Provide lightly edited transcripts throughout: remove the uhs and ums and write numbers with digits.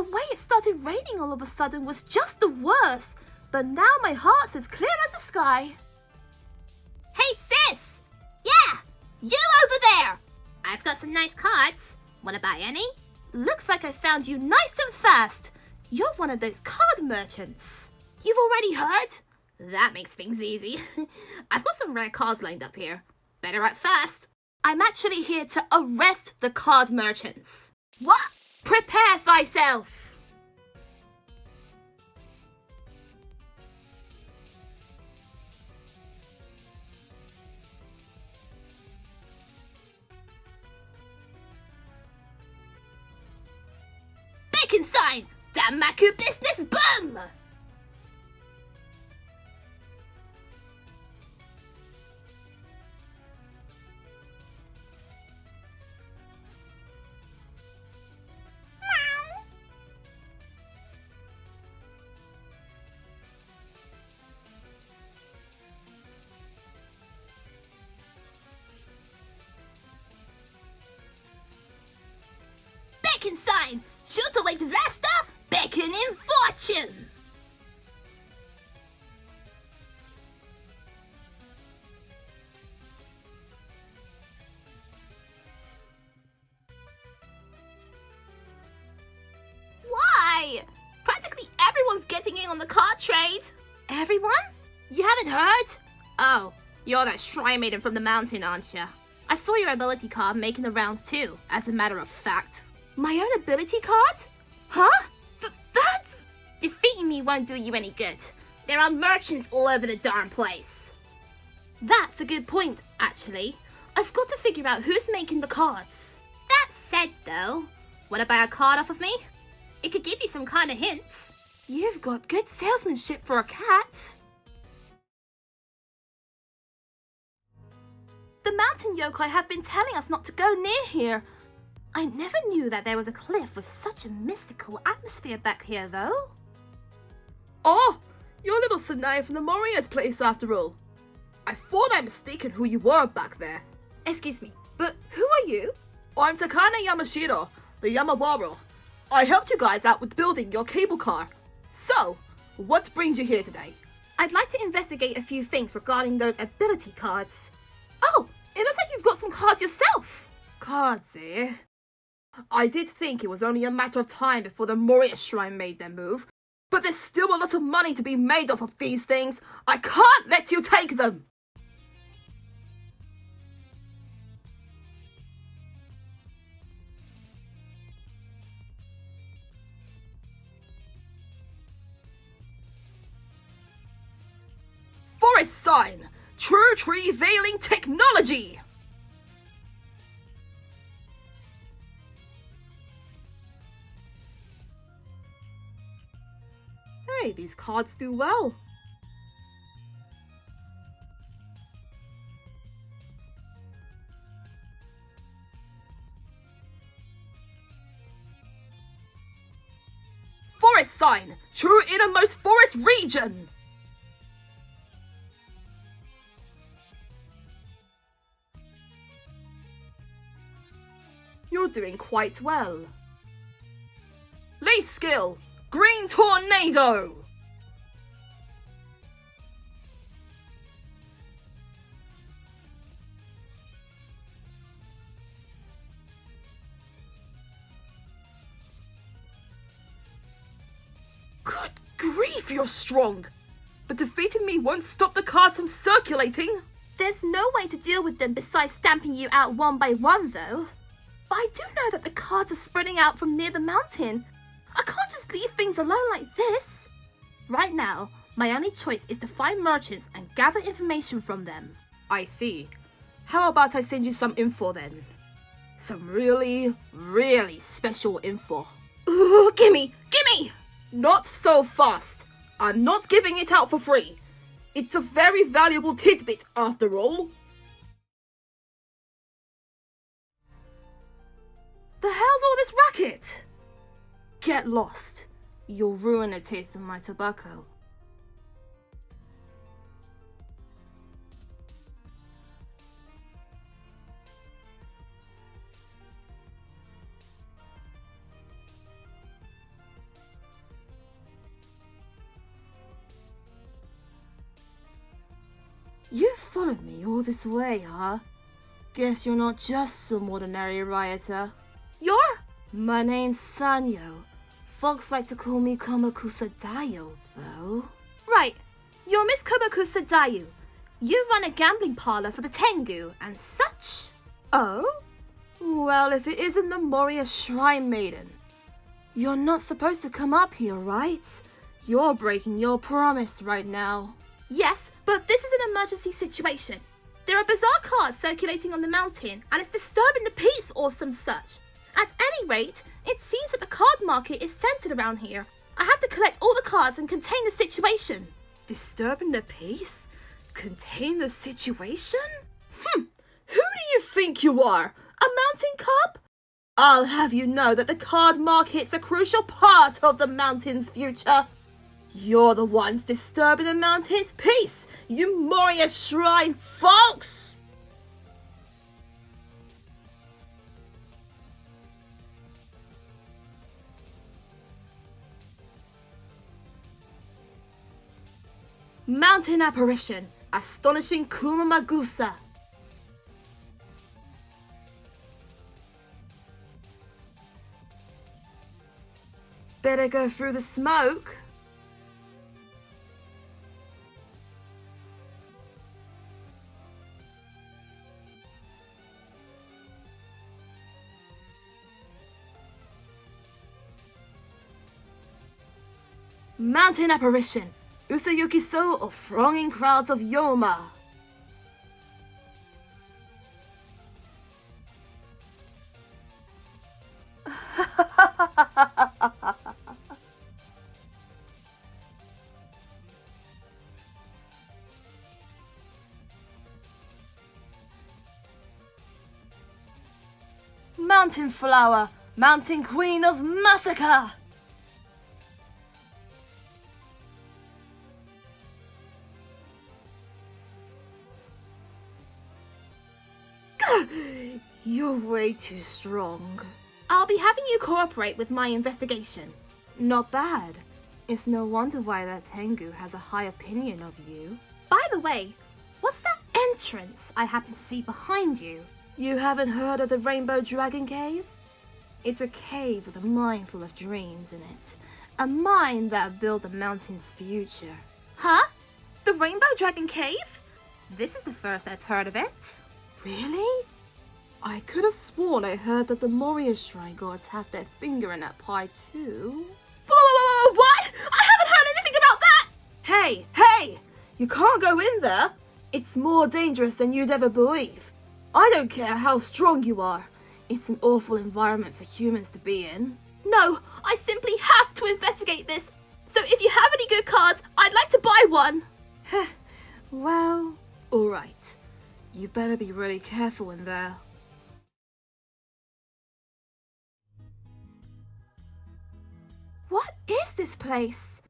The way it started raining all of a sudden was just the worst, but now my heart's as clear as the sky. Hey sis! Yeah! You over there! I've got some nice cards. Wanna buy any? Looks like I found you nice and fast. You're one of those card merchants. You've already heard? That makes things easy. I've got some rare cards lined up here. Better act fast. I'm actually here to arrest the card merchants. What? Prepare thyself. Bacon sign! Damaku business boom! Bacon sign! Shoot away disaster! Bacon in fortune! Why? Practically everyone's getting in on the card trade. Everyone? You haven't heard? Oh, you're that shrine maiden from the mountain, aren't you? I saw your ability card making the rounds too, as a matter of fact. My own ability card? Huh? That's... Defeating me won't do you any good. There are merchants all over the darn place. That's a good point, actually. I've got to figure out who's making the cards. That said, though, wanna buy a card off of me? It could give you some kind of hints. You've got good salesmanship for a cat. The mountain yokai have been telling us not to go near here. I never knew that there was a cliff with such a mystical atmosphere back here, though. Oh, you're little Sanae from the Moria's place after all. I thought I mistaken who you were back there. Excuse me, but who are you? I'm Takane Yamashiro, the Yamawaro. I helped you guys out with building your cable car. So, what brings you here today? I'd like to investigate a few things regarding those ability cards. Oh, it looks like you've got some cards yourself. Cards, eh? I did think it was only a matter of time before the Moria Shrine made their move, but there's still a lot of money to be made off of these things. I can't let you take them! Forest sign! True tree veiling technology! Hey, these cards do well. Forest sign! True innermost forest region! You're doing quite well. Leaf skill! Green tornado! Good grief, you're strong! But defeating me won't stop the cards from circulating. There's no way to deal with them besides stamping you out one by one, though. But I do know that the cards are spreading out from near the mountain. I can't just leave things alone like this. Right now, my only choice is to find merchants and gather information from them. I see. How about I send you some info then? Some really, really special info. Ooh, gimme! Gimme! Not so fast. I'm not giving it out for free. It's a very valuable tidbit after all. The hell's all this racket? Get lost. You'll ruin the taste of my tobacco. You followed me all this way, huh? Guess you're not just some ordinary rioter. You're? My name's Sanyo. Folks like to call me Komakusadayo, though. Right. You're Miss Komakusadayu. You run a gambling parlor for the Tengu and such. Oh? Well, if it isn't the Moria Shrine Maiden. You're not supposed to come up here, right? You're breaking your promise right now. Yes, but this is an emergency situation. There are bizarre cards circulating on the mountain, and it's disturbing the peace or some such. At any rate, it seems that the card market is centered around here. I have to collect all the cards and contain the situation. Disturbing the peace? Contain the situation? Who do you think you are? A mountain cub? I'll have you know that the card market's a crucial part of the mountain's future. You're the ones disturbing the mountain's peace, you Moria Shrine folks! Mountain apparition, astonishing Kumamagusa. Better go through the smoke. Mountain apparition, Usayuki-so of thronging crowds of Yoma. Mountain flower, mountain queen of massacre. You're way too strong. I'll be having you cooperate with my investigation. Not bad. It's no wonder why that Tengu has a high opinion of you. By the way, what's that entrance I happen to see behind you? You haven't heard of the Rainbow Dragon Cave? It's a cave with a mine full of dreams in it. A mine that'll build the mountain's future. Huh? The Rainbow Dragon Cave? This is the first I've heard of it. Really? I could have sworn I heard that the Moria Shrine gods have their finger in that pie too. What? I haven't heard anything about that! Hey! You can't go in there. It's more dangerous than you'd ever believe. I don't care how strong you are. It's an awful environment for humans to be in. No, I simply have to investigate this. So if you have any good cards, I'd like to buy one. Well, alright. You better be really careful in there. What is this place?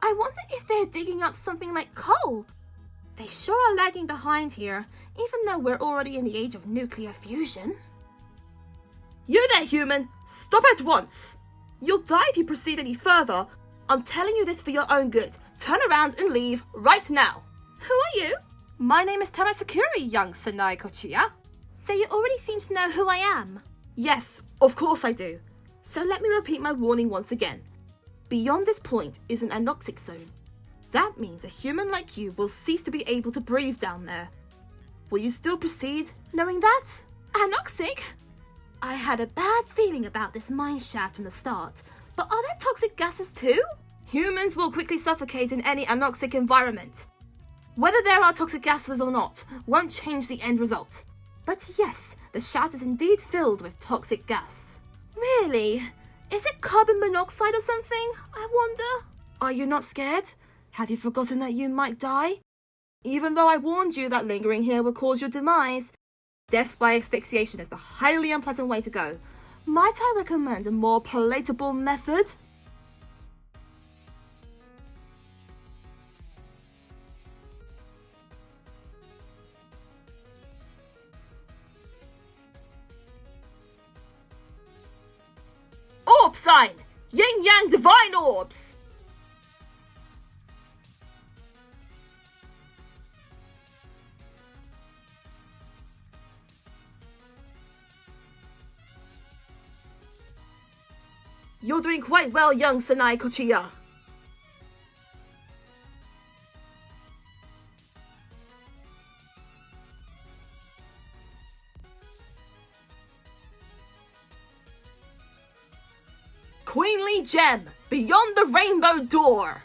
I wonder if they're digging up something like coal. They sure are lagging behind here, even though we're already in the age of nuclear fusion. You there, human! Stop at once! You'll die if you proceed any further. I'm telling you this for your own good. Turn around and leave right now. Who are you? My name is Tamasakuri, young Sanai Kochiya. So you already seem to know who I am. Yes, of course I do. So let me repeat my warning once again. Beyond this point is an anoxic zone. That means a human like you will cease to be able to breathe down there. Will you still proceed knowing that? Anoxic? I had a bad feeling about this mine shaft from the start, but are there toxic gases too? Humans will quickly suffocate in any anoxic environment. Whether there are toxic gases or not won't change the end result. But yes, the shaft is indeed filled with toxic gas. Really? Is it carbon monoxide or something, I wonder? Are you not scared? Have you forgotten that you might die? Even though I warned you that lingering here would cause your demise, death by asphyxiation is the highly unpleasant way to go. Might I recommend a more palatable method? Orb sign! Yin-yang divine orbs! You're doing quite well, young Sanai Kochiya. Queenly Gem, beyond the rainbow door.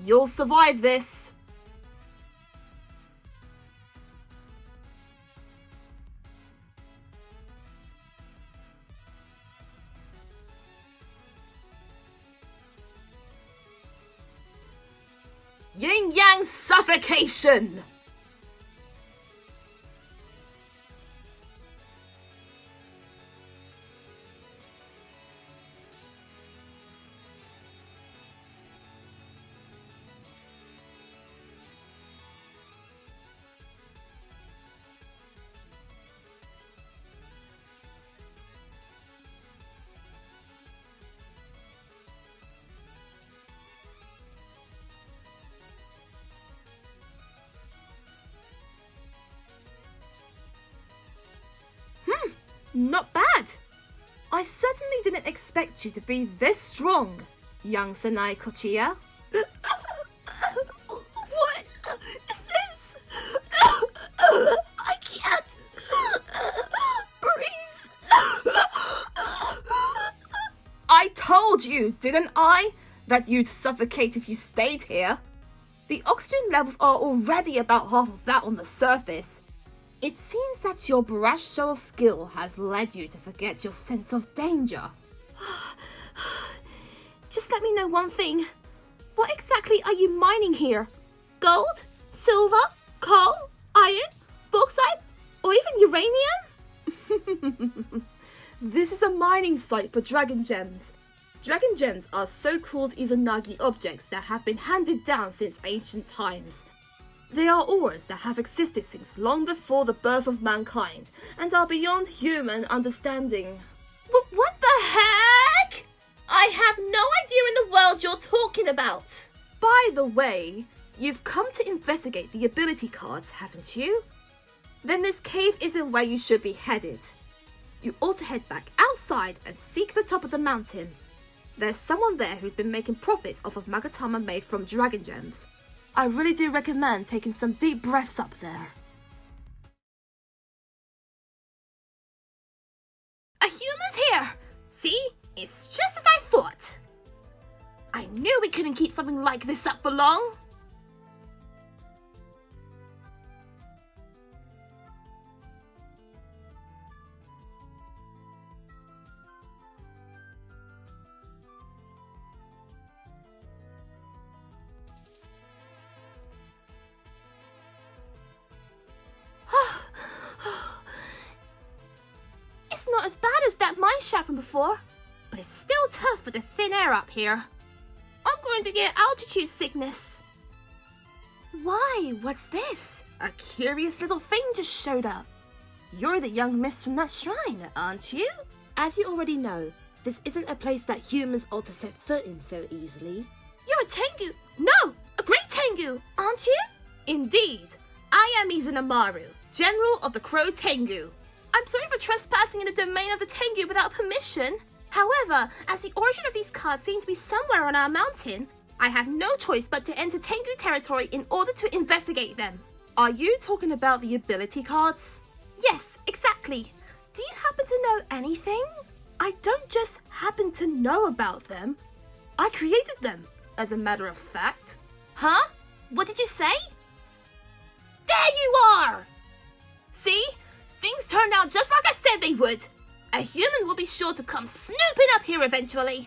You'll survive this. Yin-yang suffocation! Not bad. I certainly didn't expect you to be this strong, young Sanai Kochiya. What is this? I can't breathe. I told you, didn't I, that you'd suffocate if you stayed here? The oxygen levels are already about half of that on the surface. It seems that your brash show of skill has led you to forget your sense of danger. Just let me know one thing. What exactly are you mining here? Gold? Silver? Coal? Iron? Bauxite? Or even uranium? This is a mining site for dragon gems. Dragon gems are so-called Izanagi objects that have been handed down since ancient times. They are ores that have existed since long before the birth of mankind and are beyond human understanding. What the heck? I have no idea in the world you're talking about. By the way, you've come to investigate the ability cards, haven't you? Then this cave isn't where you should be headed. You ought to head back outside and seek the top of the mountain. There's someone there who's been making profits off of magatama made from dragon gems. I really do recommend taking some deep breaths up there. A human's here! See? It's just as I thought. I knew we couldn't keep something like this up for long. It's not as bad as that mine shaft from before, but it's still tough with the thin air up here. I'm going to get altitude sickness. Why? What's this? A curious little thing just showed up. You're the young miss from that shrine, aren't you? As you already know, this isn't a place that humans ought to set foot in so easily. You're a Tengu. No, a great Tengu, aren't you? Indeed. I am Izanamaru, General of the Crow Tengu. I'm sorry for trespassing in the domain of the Tengu without permission. However, as the origin of these cards seem to be somewhere on our mountain, I have no choice but to enter Tengu territory in order to investigate them. Are you talking about the ability cards? Yes, exactly. Do you happen to know anything? I don't just happen to know about them. I created them, as a matter of fact. Huh? What did you say? There you are! See? Things turned out just like I said they would. A human will be sure to come snooping up here eventually.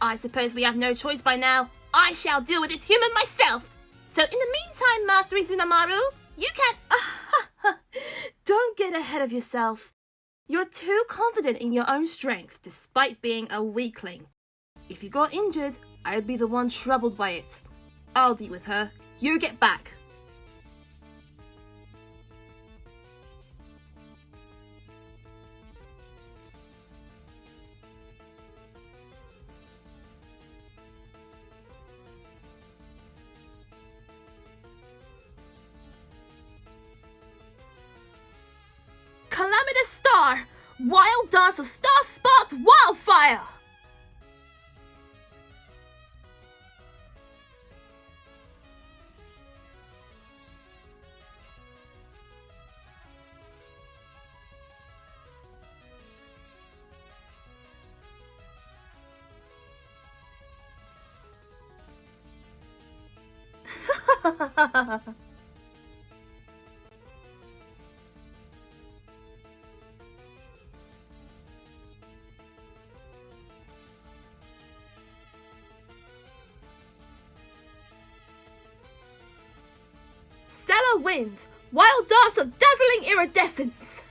I suppose we have no choice by now. I shall deal with this human myself. So in the meantime, Master Izanamaru, you can... Don't get ahead of yourself. You're too confident in your own strength, despite being a weakling. If you got injured, I'd be the one troubled by it. I'll deal with her. You get back. Wild Dance of Star-Sparked Wildfire! Stellar Wind, Wild Dance of Dazzling Iridescence.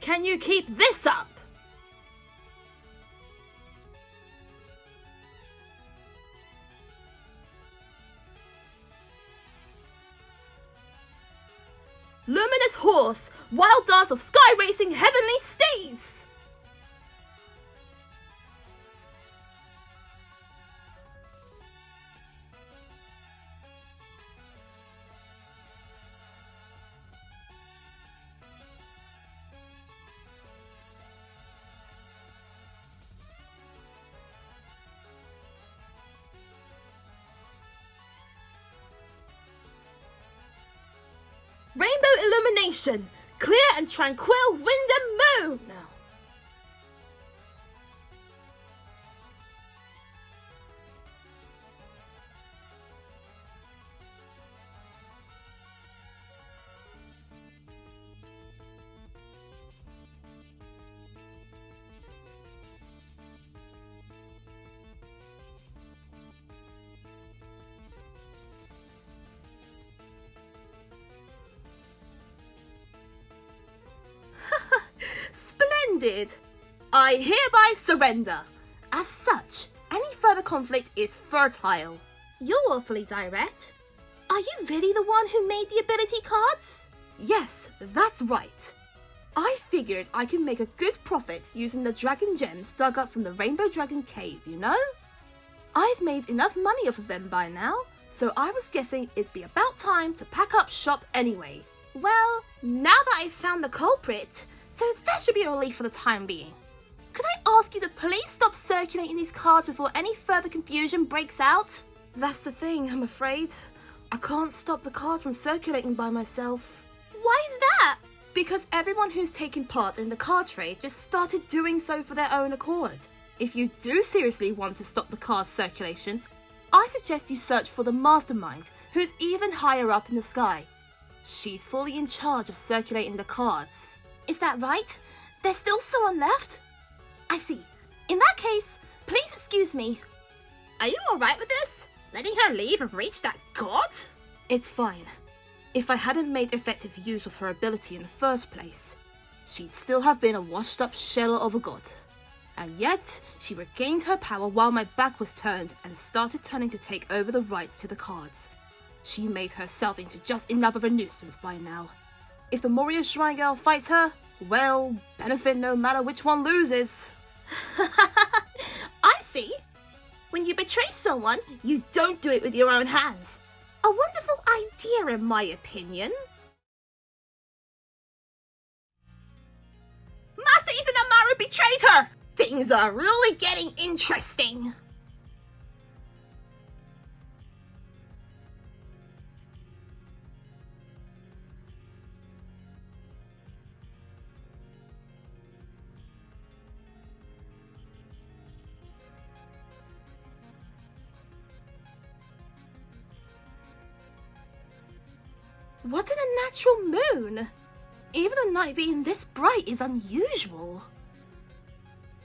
Can you keep this up? Luminous Horse, Wild Dance of Sky Racing Heavenly Steeds! Rainbow Illumination, Clear and Tranquil Wind and Moon! Splendid! I hereby surrender. As such, any further conflict is fertile. You're awfully direct. Are you really the one who made the ability cards? Yes, that's right. I figured I could make a good profit using the dragon gems dug up from the Rainbow Dragon Cave, you know? I've made enough money off of them by now, so I was guessing it'd be about time to pack up shop anyway. Well, now that I've found the culprit, so that should be a relief for the time being. Could I ask you to please stop circulating these cards before any further confusion breaks out? That's the thing, I'm afraid. I can't stop the cards from circulating by myself. Why is that? Because everyone who's taken part in the card trade just started doing so for their own accord. If you do seriously want to stop the card circulation, I suggest you search for the mastermind, who's even higher up in the sky. She's fully in charge of circulating the cards. Is that right? There's still someone left? I see. In that case, please excuse me. Are you alright with this? Letting her leave and reach that god? It's fine. If I hadn't made effective use of her ability in the first place, she'd still have been a washed-up shell of a god. And yet, she regained her power while my back was turned and started turning to take over the rights to the cards. She made herself into just enough of a nuisance by now. If the Moria Shrine Girl fights her, well, benefit no matter which one loses. I see. When you betray someone, you don't do it with your own hands. A wonderful idea, in my opinion. Master Isanamaru betrayed her! Things are really getting interesting. What an unnatural moon! Even the night being this bright is unusual.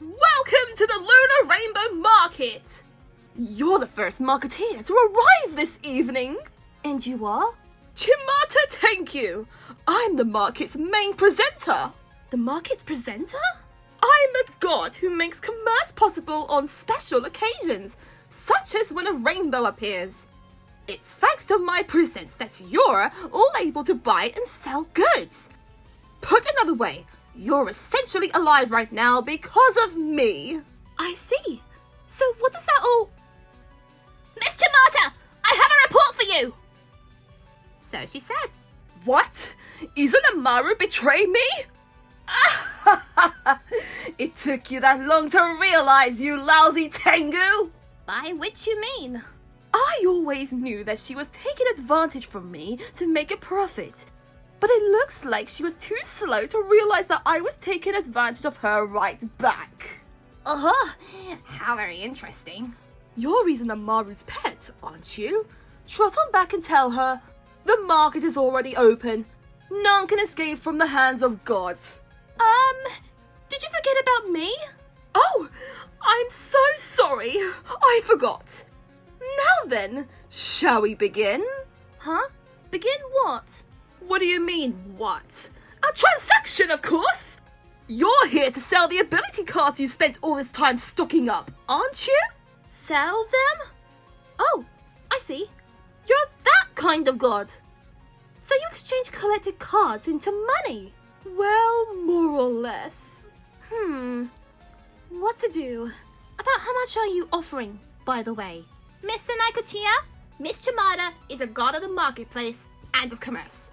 Welcome to the Lunar Rainbow Market! You're the first marketeer to arrive this evening. And you are? Chimata Tenkyu! I'm the market's main presenter. The market's presenter? I'm a god who makes commerce possible on special occasions, such as when a rainbow appears. It's thanks to my presence that you're all able to buy and sell goods. Put another way, You're essentially alive right now because of me. I see. So what does that all... Miss Tomato, I have a report for you. So she said. What? Isn't Amaru betray me? It took you that long to realize, you lousy Tengu! By which you mean? I always knew that she was taking advantage from me to make a profit. But it looks like she was too slow to realize that I was taking advantage of her right back. Uh-huh. How very interesting. You're Reason Amaru's pet, aren't you? Trot on back and tell her, the market is already open. None can escape from the hands of God. Did you forget about me? Oh, I'm so sorry. I forgot. Now then, shall we begin? Huh? Begin what? What do you mean, what? A transaction, of course! You're here to sell the ability cards you spent all this time stocking up, aren't you? Sell them? Oh, I see. You're that kind of god. So you exchange collected cards into money? Well, more or less. What to do? About how much are you offering, by the way? Mr. Naikochia, Miss Tomato is a god of the marketplace and of commerce.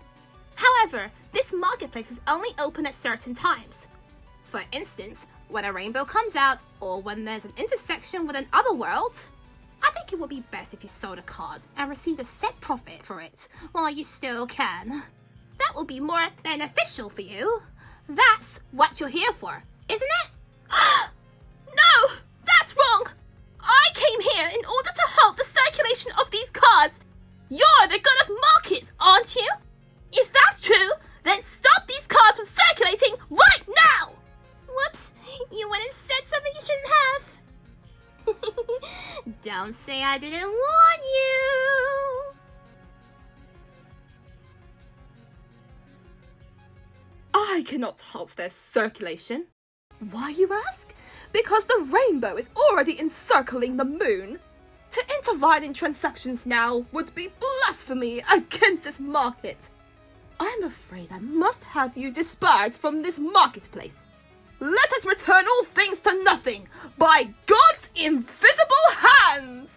However, this marketplace is only open at certain times. For instance, when a rainbow comes out or when there's an intersection with another world. I think it would be best if you sold a card and received a set profit for it while you still can. That will be more beneficial for you. That's what you're here for, isn't it? No! That's wrong! I came here in order to help the circulation of these cards. You're the god of markets, aren't you? If that's true, then stop these cards from circulating right now! Whoops, you went and said something you shouldn't have. Don't say I didn't warn you. I cannot halt their circulation. Why, you ask? Because the rainbow is already encircling the moon. To intervene in transactions now would be blasphemy against this market. I'm afraid I must have you disbarred from this marketplace. Let us return all things to nothing by God's invisible hands!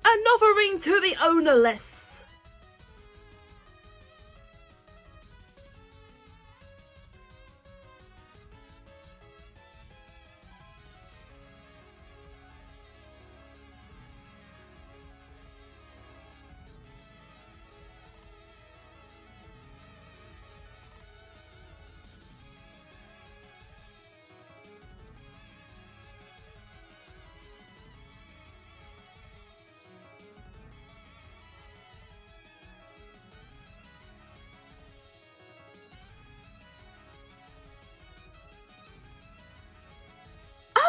An offering to the ownerless.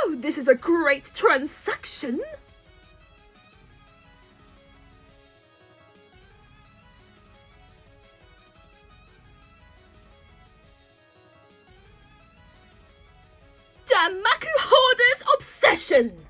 Oh, this is a great transaction! Damaku Hoarder's obsession!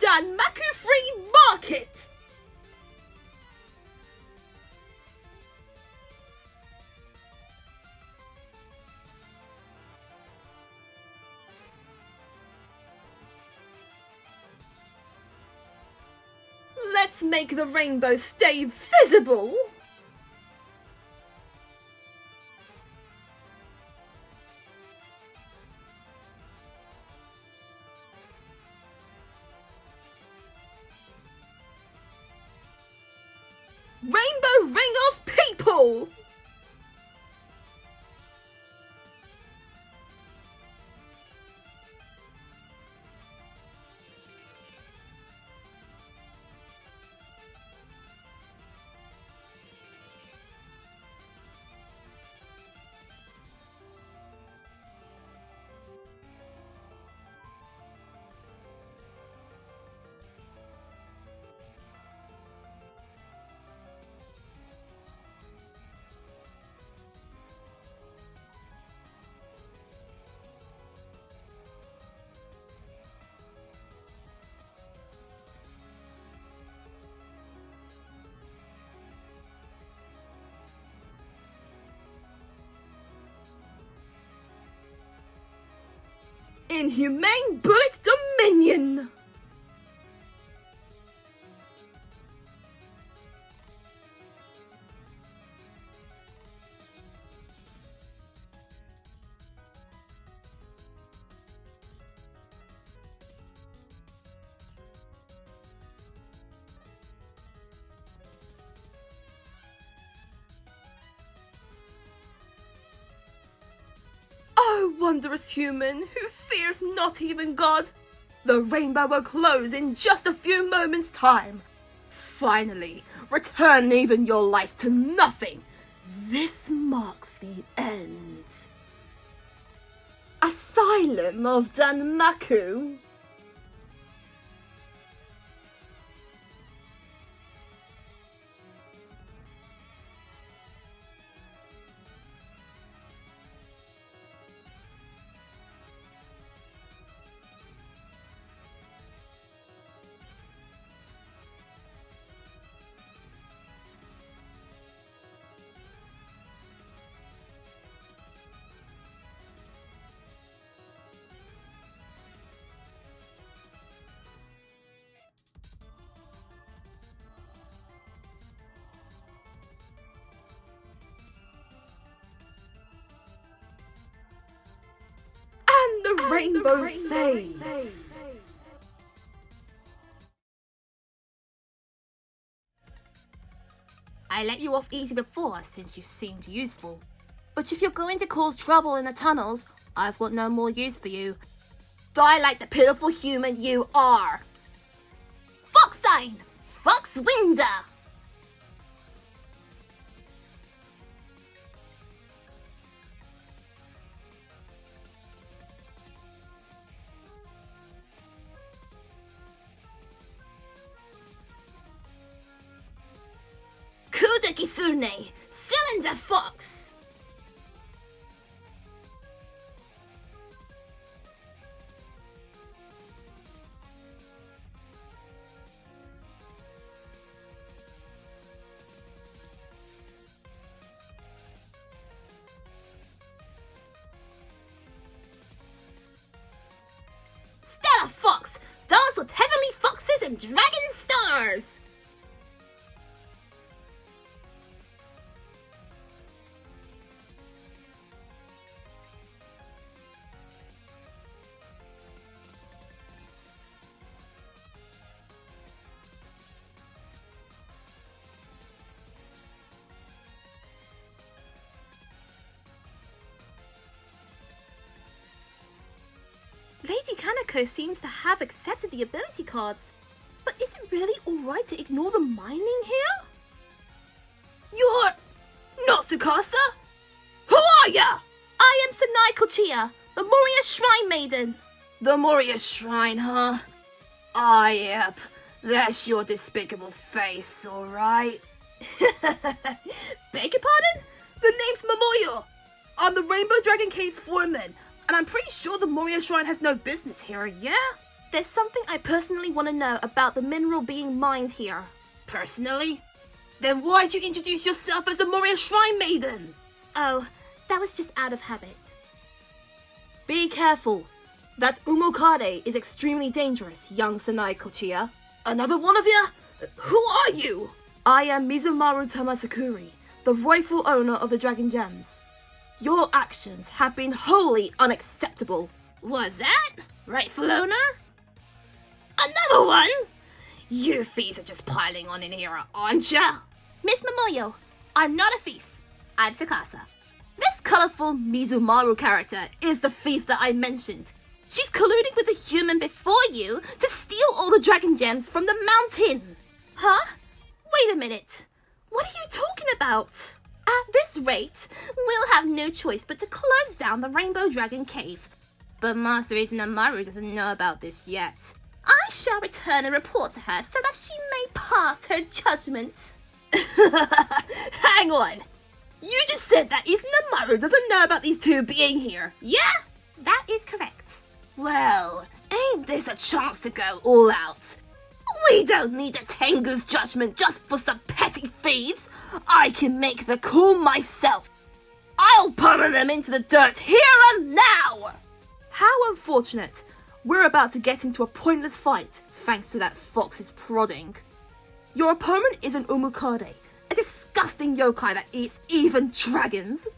Danmaku Free Market! Let's make the rainbow stay visible! Rainbow ring of people! Inhumane Bullet Dominion! Oh, wondrous human, who fears not even God! The rainbow will close in just a few moments' time. Finally, return even your life to nothing. This marks the end. Asylum of Danmaku. The rainbow fades. I let you off easy before since you seemed useful. But if you're going to cause trouble in the tunnels, I've got no more use for you. Die like the pitiful human you are. Fox sign! Fox window! Kudekisune, Cylinder Fox! Stella Fox, dance with heavenly foxes and dragon stars! Lady Kanako seems to have accepted the ability cards, but is it really alright to ignore the mining here? You're not Tsukasa? Who are ya? I am Sanai Kochiya, the Moria Shrine Maiden. The Moria Shrine, huh? Ah, yep. That's your despicable face, alright. Beg your pardon? The name's Momoyo. I'm the Rainbow Dragon Cave's foreman, and I'm pretty sure the Moria Shrine has no business here, yeah? There's something I personally want to know about the mineral being mined here. Personally? Then why'd you introduce yourself as the Moria Shrine Maiden? Oh, that was just out of habit. Be careful. That Umokade is extremely dangerous, young Sanai Kochiya. Another one of ya? Who are you? I am Mizumaru Tamatsukuri, the rightful owner of the Dragon Gems. Your actions have been wholly unacceptable. Was that? Rightful owner? Another one? You thieves are just piling on in here, aren't ya? Miss Momoyo, I'm not a thief. I'm Tsukasa. This colorful Mizumaru character is the thief that I mentioned. She's colluding with a human before you to steal all the dragon gems from the mountain. Huh? Wait a minute. What are you talking about? At this rate, we'll have no choice but to close down the Rainbow Dragon Cave. But Master Izanamaru doesn't know about this yet. I shall return a report to her so that she may pass her judgment. Hang on. You just said that Izanamaru doesn't know about these two being here. Yeah, that is correct. Well, ain't this a chance to go all out? We don't need a Tengu's judgment just for some petty thieves. I can make the call myself. I'll pummel them into the dirt here and now. How unfortunate. We're about to get into a pointless fight, thanks to that fox's prodding. Your opponent is an Umukade, a disgusting yokai that eats even dragons.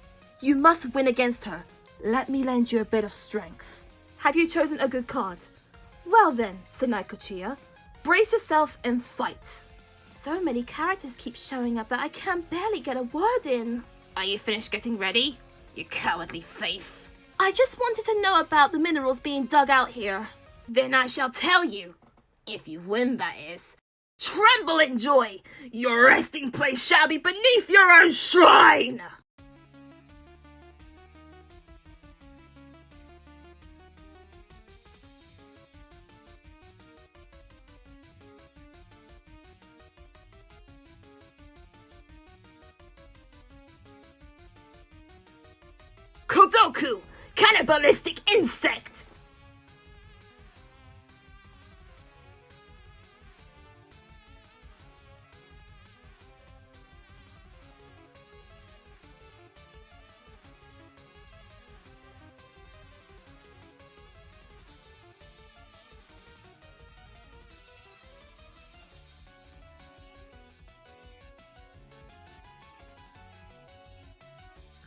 You must win against her. Let me lend you a bit of strength. Have you chosen a good card? Well then, Senai Kochiya, brace yourself and fight. So many characters keep showing up that I can barely get a word in. Are you finished getting ready? You cowardly thief. I just wanted to know about the minerals being dug out here. Then I shall tell you. If you win, that is. Tremble in joy! Your resting place shall be beneath your own shrine! Kodoku! Cannibalistic insect!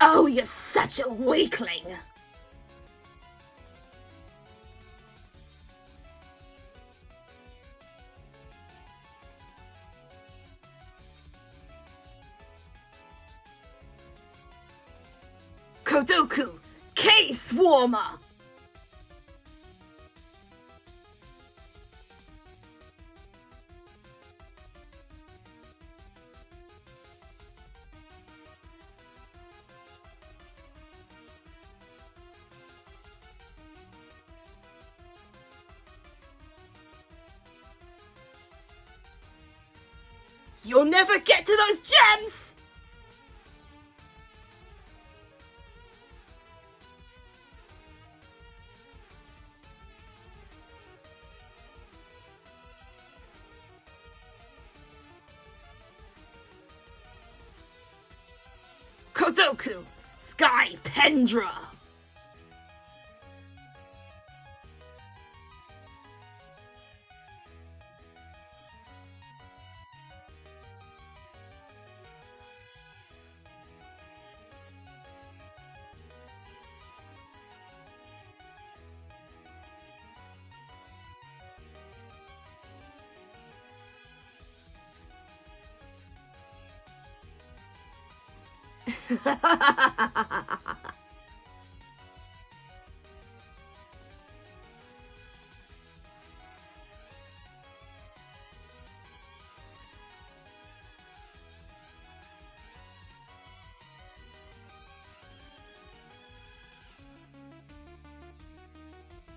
Oh, you're such a weakling! Kodoku, K-Swarmer! You'll never get to those gems! Kodoku, Sky Pendra!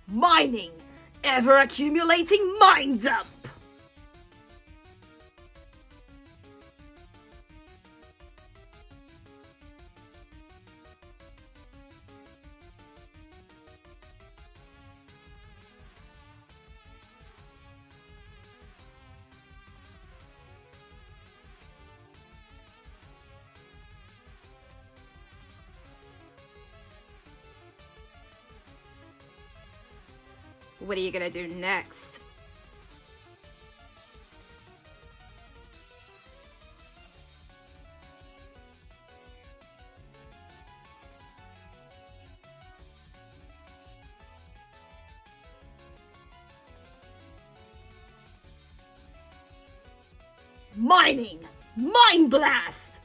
Mining! Ever-accumulating mine dump! What are you gonna do next? Mining! Mine blast!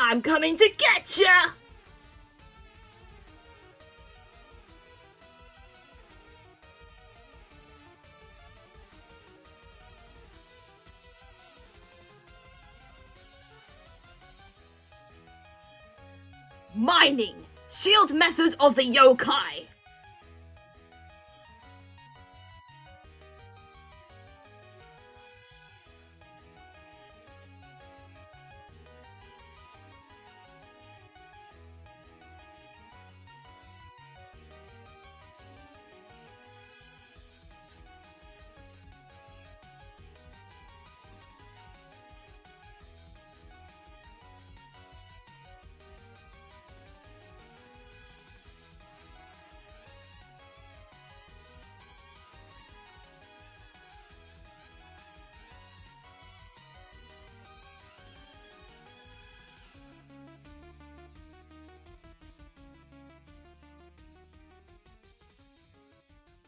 I'm coming to get ya! Mining! Shield method of the yokai!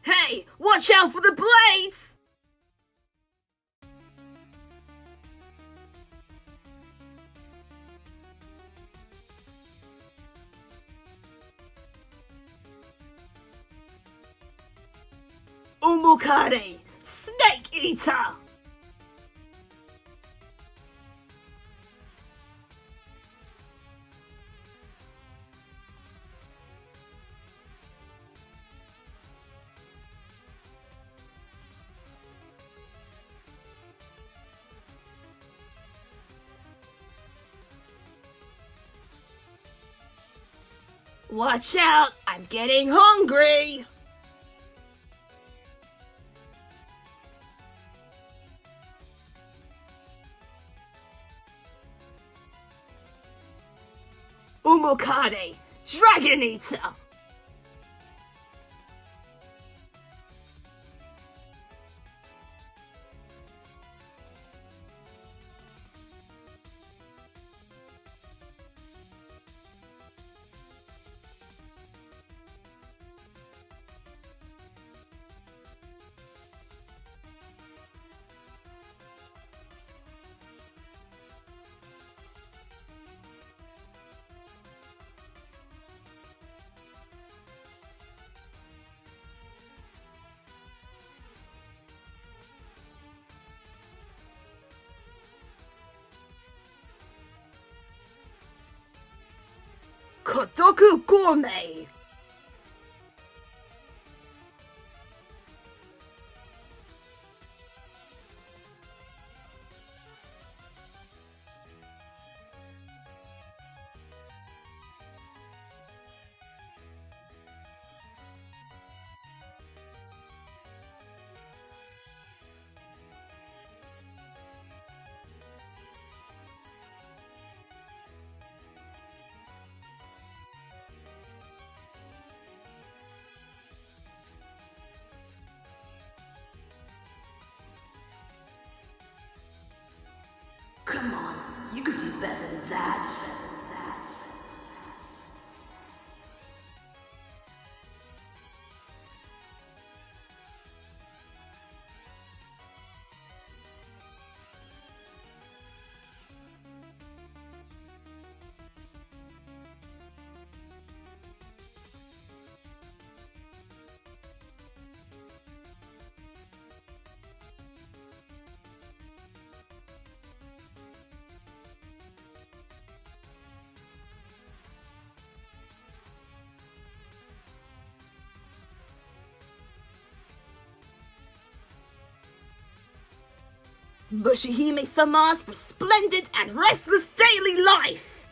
Hey, watch out for the blades! Umukare, snake eater! Watch out, I'm getting hungry! Umukare, Dragon Eater! Kotoku Gourmet! Come on, you could do better than that. Mushihime-sama's resplendent and restless daily life!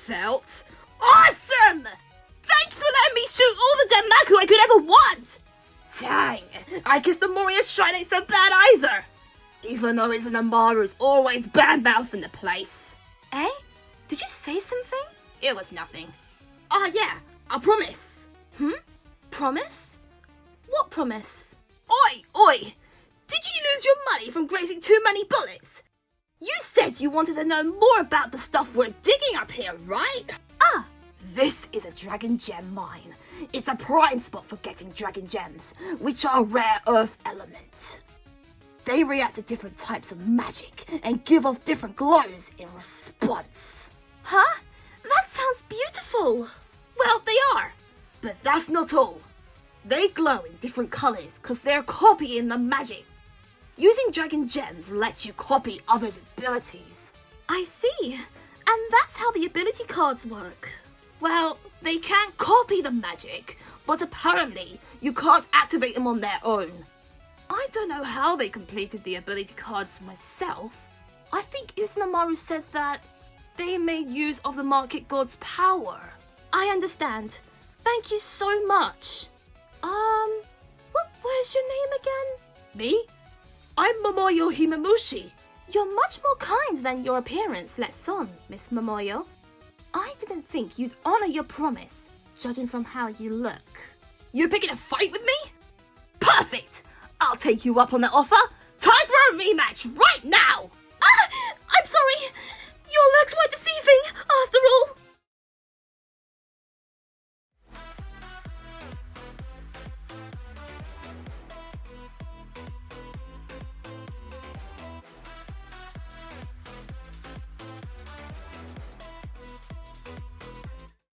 felt Awesome! Thanks for letting me shoot all the Danmaku I could ever want! Dang, I guess the Moria Shrine ain't so bad either. Even though it's Namaru's always bad-mouthing the place. Eh? Did you say something? It was nothing. Oh yeah, I promise. Promise? What promise? Oi, oi! Did you lose your money from grazing too many bullets? You said you wanted to know more about the stuff we're digging up here, right? Ah, This is a dragon gem mine. It's a prime spot for getting dragon gems, which are a rare earth element. They react to different types of magic and give off different glows in response. huh? That sounds beautiful. Well, they are. But that's not all. They glow in different colors because they're copying the magic. Using dragon gems lets you copy others' abilities. I see. And that's how the ability cards work. Well, they can copy the magic, but apparently you can't activate them on their own. I don't know how they completed the ability cards myself. I think Usanamaru said that they made use of the market god's power. I understand. Thank you so much. Where's your name again? Me? I'm Momoyo Himemushi. You're much more kind than your appearance lets on, Miss Momoyo. I didn't think you'd honor your promise, judging from how you look. You picking a fight with me? Perfect! I'll take you up on that offer. Time for a rematch right now! I'm sorry. Your looks were deceiving, after all.